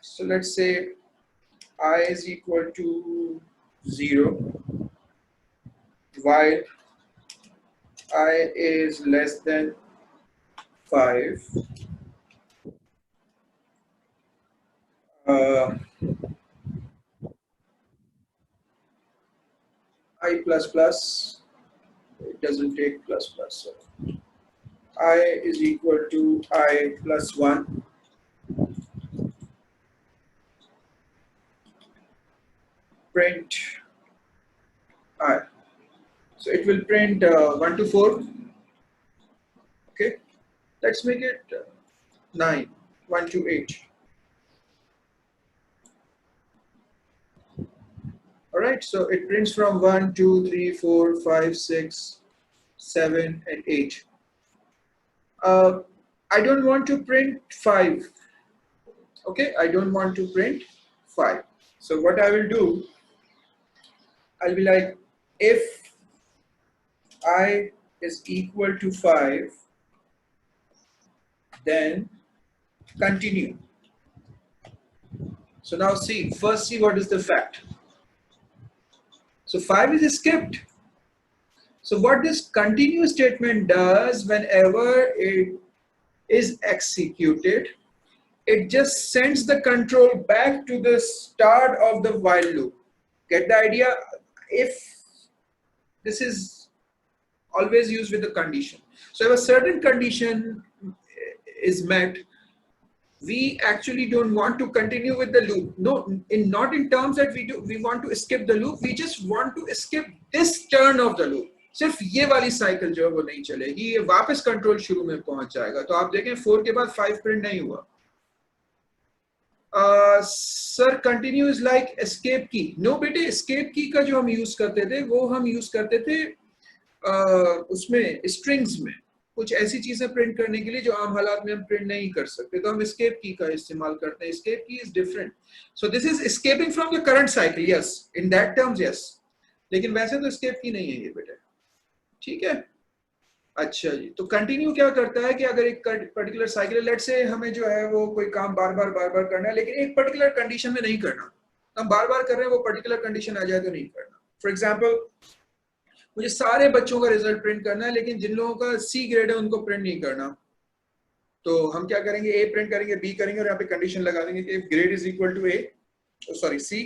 So let's say I is equal to 0 while I is less than 5. I plus plus, it doesn't take plus plus, so I is equal to I plus 1 print I. So it will print 1 to 4. Okay, let's make it 9, 1 to 8. Alright, so it prints from 1, 2, 3, 4, 5, 6, 7, and 8. I don't want to print 5. Okay, I don't want to print 5. So what I will do, I'll be like, if I is equal to 5, then continue. So now see, first see what is the fact. So 5 is skipped. So what this continue statement does whenever it is executed, it just sends the control back to the start of the while loop. Get the idea? If this is always used with the condition. So if a certain condition is met, we actually don't want to continue with the loop. No, not in terms that we want to skip the loop. We just want to skip this turn of the loop. सिर्फ ये वाली cycle जो है वो नहीं चलेगी, ये वापस कंट्रोल शुरू में पहुंच जाएगा. तो आप देखें 4 के बाद 5 प्रिंट नहीं हुआ. Sir continue is like escape की. नो बेटे, एस्केप की का जो हम यूज करते थे वो हम यूज करते थे उसमें स्ट्रिंग्स में कुछ ऐसी चीजें प्रिंट करने के लिए जो आम हालात में हम प्रिंट नहीं कर सकते, तो हम एस्केप की का इस्तेमाल करते हैं. एस्केप की is different. So this is escaping from the current cycle. Yes, in that terms yes, लेकिन वैसे तो एस्केप की नहीं है ये बेटे. ठीक है, अच्छा जी. तो कंटिन्यू क्या करता है कि अगर एक पर्टिकुलर साइकिल, लेट से हमें जो है वो कोई काम बार बार करना है, लेकिन एक पर्टिकुलर कंडीशन में नहीं करना, हम बार बार कर रहे हैं, वो पर्टिकुलर कंडीशन आ जाए तो नहीं करना. फॉर एग्जांपल, मुझे सारे बच्चों का रिजल्ट प्रिंट करना है, लेकिन जिन लोगों का सी ग्रेड है उनको प्रिंट नहीं करना, तो हम क्या करेंगे, ए प्रिंट करेंगे, बी करेंगे और यहाँ पे कंडीशन लगा देंगे कि if grade is equal to A, sorry C,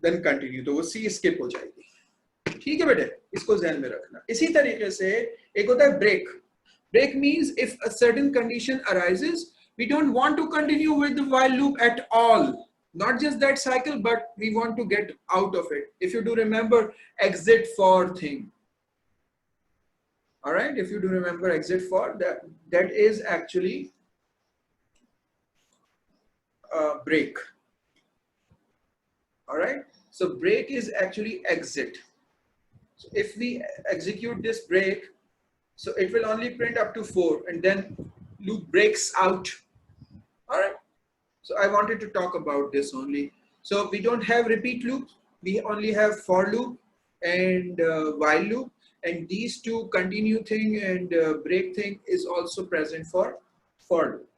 then continue, तो वो सी स्किप हो जाएगी. ठीक है बेटे, इसको ध्यान में रखना. इसी तरीके से एक होता है break. Break means if a certain condition arises, we don't want to continue with the while loop at all, not just that cycle, but we want to get out of it. If you do remember exit for thing, all right, if you do remember exit for, that is actually break. All right, so break is actually exit. So if we execute this break, so it will only print up to 4 and then loop breaks out. All right, so I wanted to talk about this only. So we don't have repeat loop, we only have for loop and while loop, and these two continue thing and break thing is also present for loop.